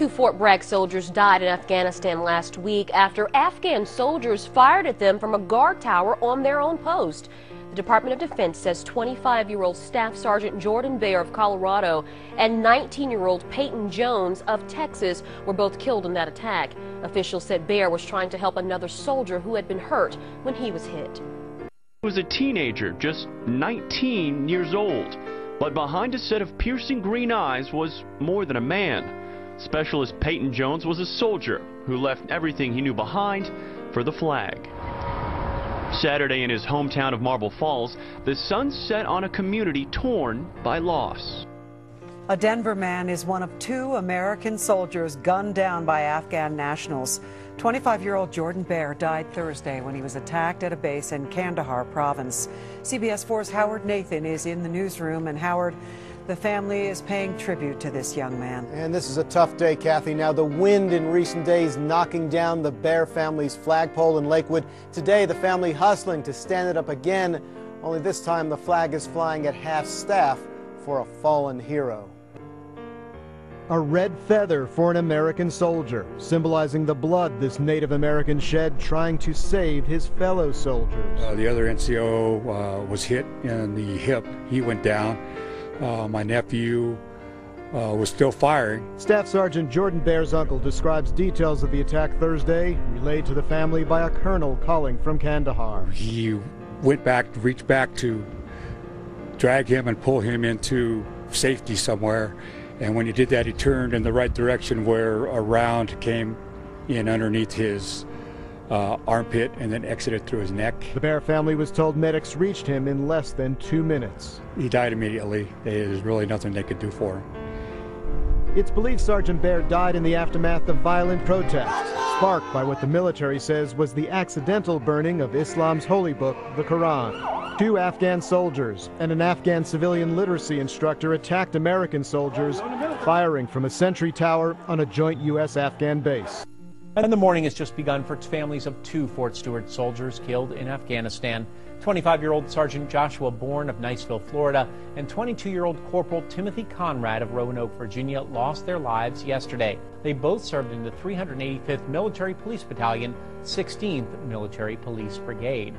Two Fort Bragg soldiers died in Afghanistan last week after Afghan soldiers fired at them from a guard tower on their own post. The Department of Defense says 25-year-old Staff Sergeant Jordan Baer of Colorado and 19-year-old Payton Jones of Texas were both killed in that attack. Officials said Baer was trying to help another soldier who had been hurt when he was hit. He was a teenager, just 19 years old, but behind a set of piercing green eyes was more than a man. Specialist Payton Jones was a soldier who left everything he knew behind for the flag. Saturday in his hometown of Marble Falls, the sun set on a community torn by loss. A Denver man is one of two American soldiers gunned down by Afghan nationals. 25-year-old Jordan Baer died Thursday when he was attacked at a base in Kandahar province. CBS 4's Howard Nathan is in the newsroom. And Howard, the family is paying tribute to this young man. And this is a tough day, Kathy. Now, the wind in recent days knocking down the Baer family's flagpole in Lakewood. Today, the family hustling to stand it up again, only this time the flag is flying at half-staff for a fallen hero. A red feather for an American soldier, symbolizing the blood this Native American shed trying to save his fellow soldiers. The other NCO was hit in the hip. He went down. My nephew was still firing. Staff Sergeant Jordan Baer's uncle describes details of the attack Thursday, relayed to the family by a colonel calling from Kandahar. He reached back to drag him and pull him into safety somewhere. And when he did that, he turned in the right direction where a round came in underneath his armpit and then exited through his neck. The Baer family was told medics reached him in less than 2 minutes. He died immediately. There's really nothing they could do for him. It's believed Sergeant Baer died in the aftermath of violent protests, sparked by what the military says was the accidental burning of Islam's holy book, the Koran. 2 Afghan soldiers and an Afghan civilian literacy instructor attacked American soldiers, firing from a sentry tower on a joint U.S.-Afghan base. And the morning has just begun for families of 2 Fort Stewart soldiers killed in Afghanistan. 25-year-old Sergeant Joshua Bourne of Niceville, Florida, and 22-year-old Corporal Timothy Conrad of Roanoke, Virginia, lost their lives yesterday. They both served in the 385th Military Police Battalion, 16th Military Police Brigade.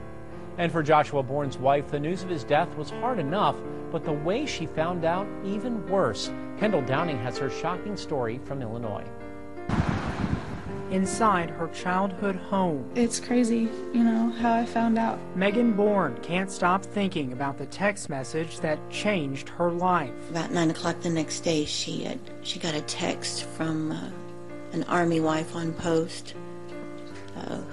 And for Joshua Bourne's wife, the news of his death was hard enough, but the way she found out, even worse. Kendall Downing has her shocking story from Illinois. Inside her childhood home. It's crazy, how I found out. Megan Bourne can't stop thinking about the text message that changed her life. About 9 o'clock the next day, she got a text from an Army wife on post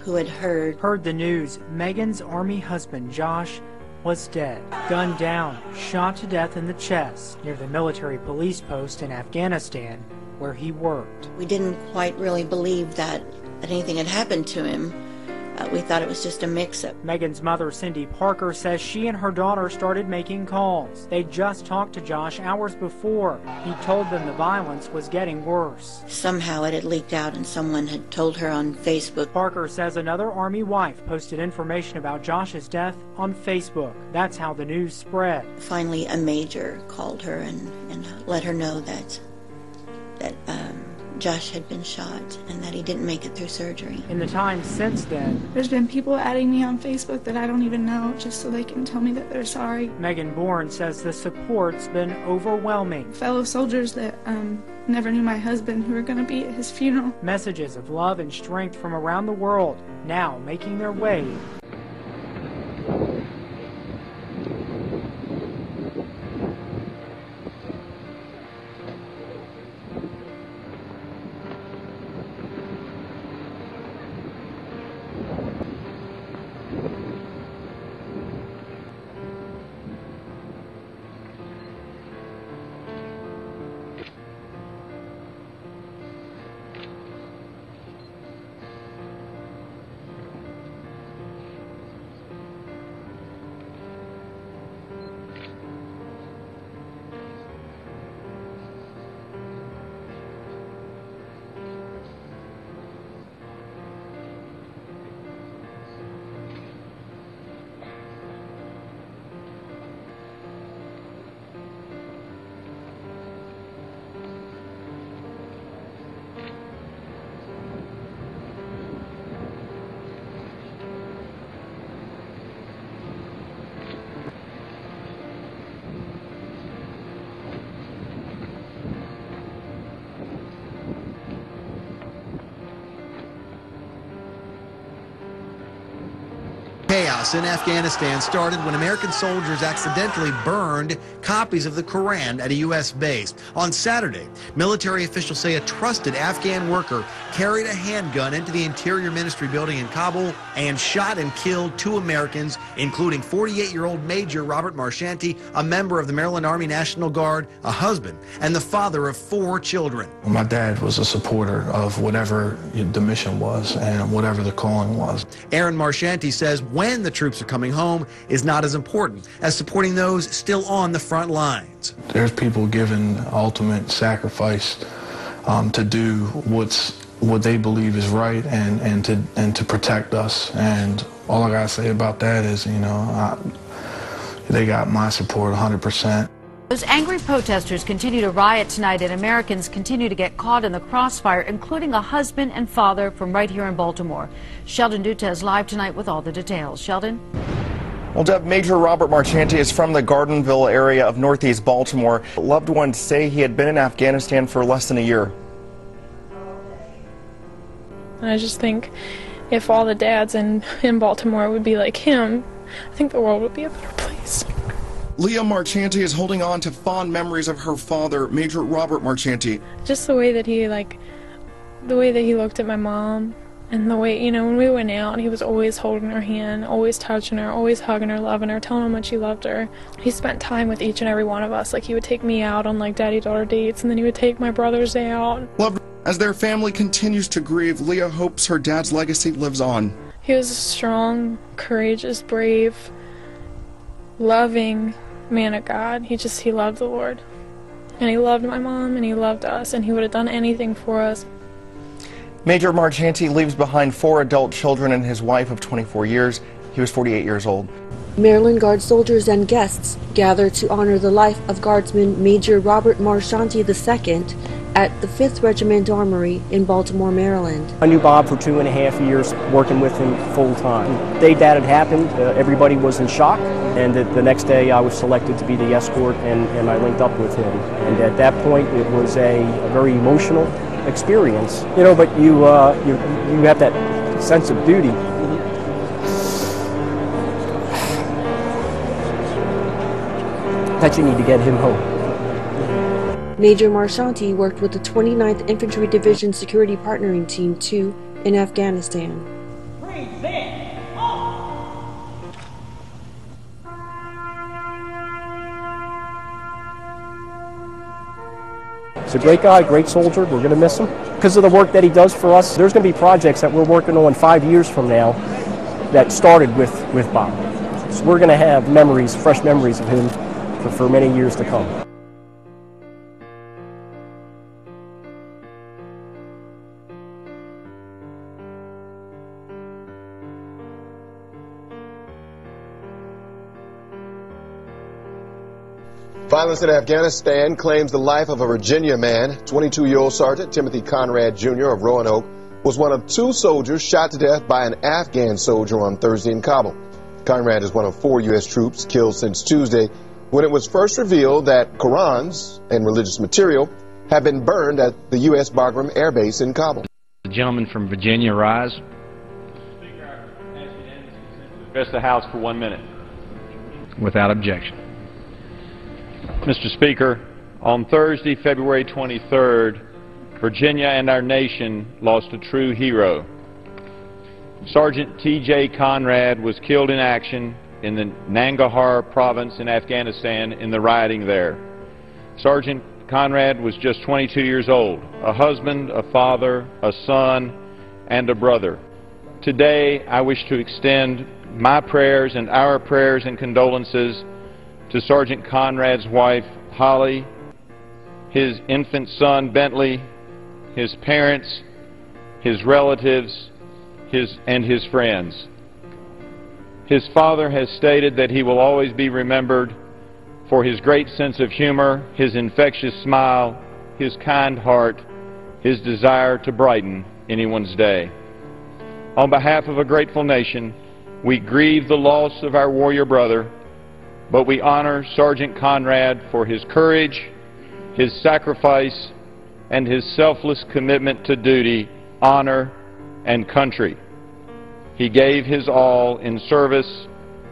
who had heard the news. Megan's Army husband, Josh, was dead, gunned down, shot to death in the chest near the military police post in Afghanistan where he worked. We didn't quite really believe that anything had happened to him. We thought it was just a mix-up. Megan's mother, Cindy Parker, says she and her daughter started making calls. They just talked to Josh hours before. He told them the violence was getting worse. Somehow it had leaked out and someone had told her on Facebook. Parker says another Army wife posted information about Josh's death on Facebook. That's how the news spread. Finally, a major called her and let her know that Josh had been shot and that he didn't make it through surgery. In the time since then, there's been people adding me on Facebook that I don't even know just so they can tell me that they're sorry. Megan Bourne says the support's been overwhelming. Fellow soldiers that never knew my husband who are going to be at his funeral. Messages of love and strength from around the world now making their way chaos in Afghanistan started when American soldiers accidentally burned copies of the Koran at a U.S. base. On Saturday, military officials say a trusted Afghan worker carried a handgun into the Interior Ministry building in Kabul and shot and killed 2 Americans, including 48-year-old Major Robert Marchanti, a member of the Maryland Army National Guard, a husband, and the father of 4 children. My dad was a supporter of whatever the mission was and whatever the calling was. Aaron Marchanti says when the troops are coming home is not as important as supporting those still on the front lines. There's people giving ultimate sacrifice to do what they believe is right and to protect us. And all I gotta say about that is, you know, they got my support 100%. Those angry protesters continue to riot tonight, and Americans continue to get caught in the crossfire, including a husband and father from right here in Baltimore. Sheldon Duta is live tonight with all the details. Sheldon? Well, Deb, Major Robert Marchanti is from the Gardenville area of northeast Baltimore. Loved ones say he had been in Afghanistan for less than a year. I just think if all the dads in Baltimore would be like him, I think the world would be a better place. Leah Marchanti is holding on to fond memories of her father, Major Robert Marchanti. Just the way that he looked at my mom, and the way, you know, when we went out, he was always holding her hand, always touching her, always hugging her, loving her, telling her how much he loved her. He spent time with each and every one of us. Like, he would take me out on, like, daddy-daughter dates, and then he would take my brothers out. As their family continues to grieve, Leah hopes her dad's legacy lives on. He was a strong, courageous, brave, loving man of God. He loved the Lord. And he loved my mom, and he loved us, and he would have done anything for us. Major Marchanti leaves behind 4 adult children and his wife of 24 years. He was 48 years old. Maryland Guard soldiers and guests gathered to honor the life of Guardsman Major Robert Marchanti II at the 5th Regiment Armory in Baltimore, Maryland. I knew Bob for 2.5 years, working with him full time. The day that had happened, everybody was in shock, and the next day I was selected to be the escort, and I linked up with him. And at that point, it was a very emotional experience, you know. But you have that sense of duty. That you need to get him home. Major Marchanti worked with the 29th Infantry Division Security Partnering Team 2 in Afghanistan. He's a great guy, great soldier. We're going to miss him. Because of the work that he does for us, there's going to be projects that we're working on 5 years from now that started with Bob. So we're going to have memories, fresh memories of him for many years to come. Violence in Afghanistan claims the life of a Virginia man. 22-year-old Sergeant Timothy Conrad, Jr. of Roanoke was one of 2 soldiers shot to death by an Afghan soldier on Thursday in Kabul. Conrad is one of 4 U.S. troops killed since Tuesday, when it was first revealed that Korans and religious material had been burned at the U.S. Bagram Air Base in Kabul. The gentleman from Virginia rise. Address the House for 1 minute. Without objection. Mr. Speaker, on Thursday, February 23rd, Virginia and our nation lost a true hero. Sergeant T.J. Conrad was killed in action in the Nangarhar province in Afghanistan in the rioting there. Sergeant Conrad was just 22 years old, a husband, a father, a son, and a brother. Today, I wish to extend my prayers and our prayers and condolences to Sergeant Conrad's wife, Holly, his infant son, Bentley, his parents, his relatives, and his friends. His father has stated that he will always be remembered for his great sense of humor, his infectious smile, his kind heart, his desire to brighten anyone's day. On behalf of a grateful nation, we grieve the loss of our warrior brother, but we honor Sergeant Conrad for his courage, his sacrifice, and his selfless commitment to duty, honor, and country. he gave his all in service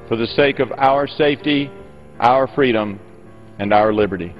for the sake of our safety, our freedom, and our liberty.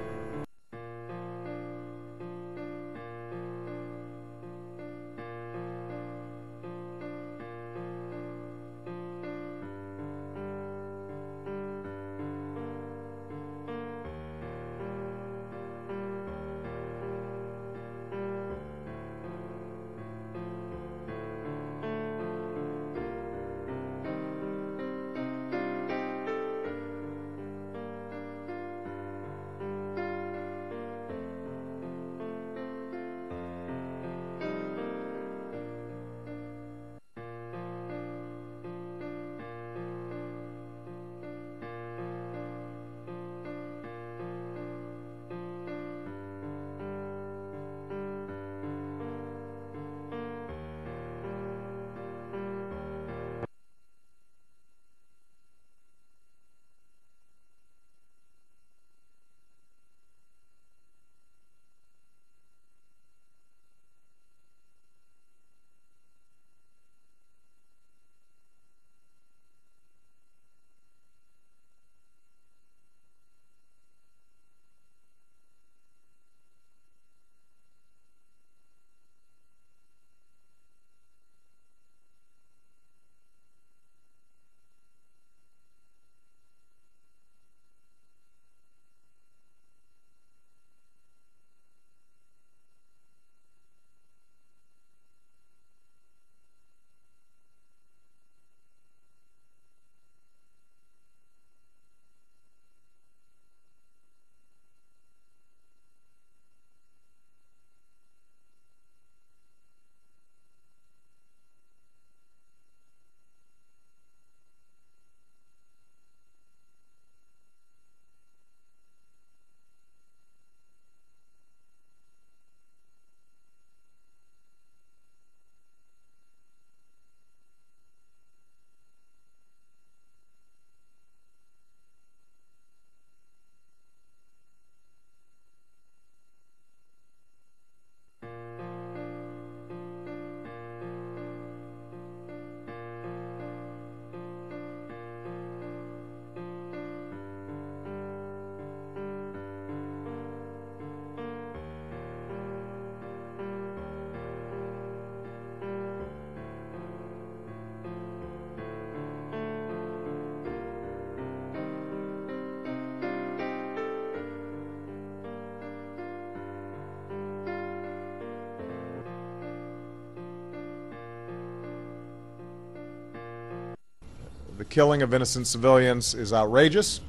The killing of innocent civilians is outrageous,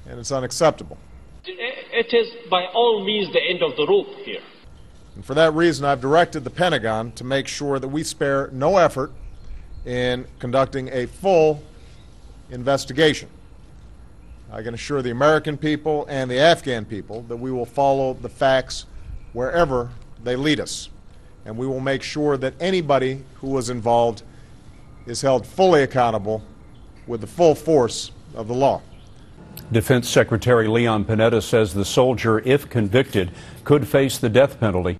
and it's unacceptable. It is by all means the end of the rope here. And for that reason, I've directed the Pentagon to make sure that we spare no effort in conducting a full investigation. I can assure the American people and the Afghan people that we will follow the facts wherever they lead us. And we will make sure that anybody who was involved is held fully accountable with the full force of the law. Defense Secretary Leon Panetta says the soldier, if convicted, could face the death penalty.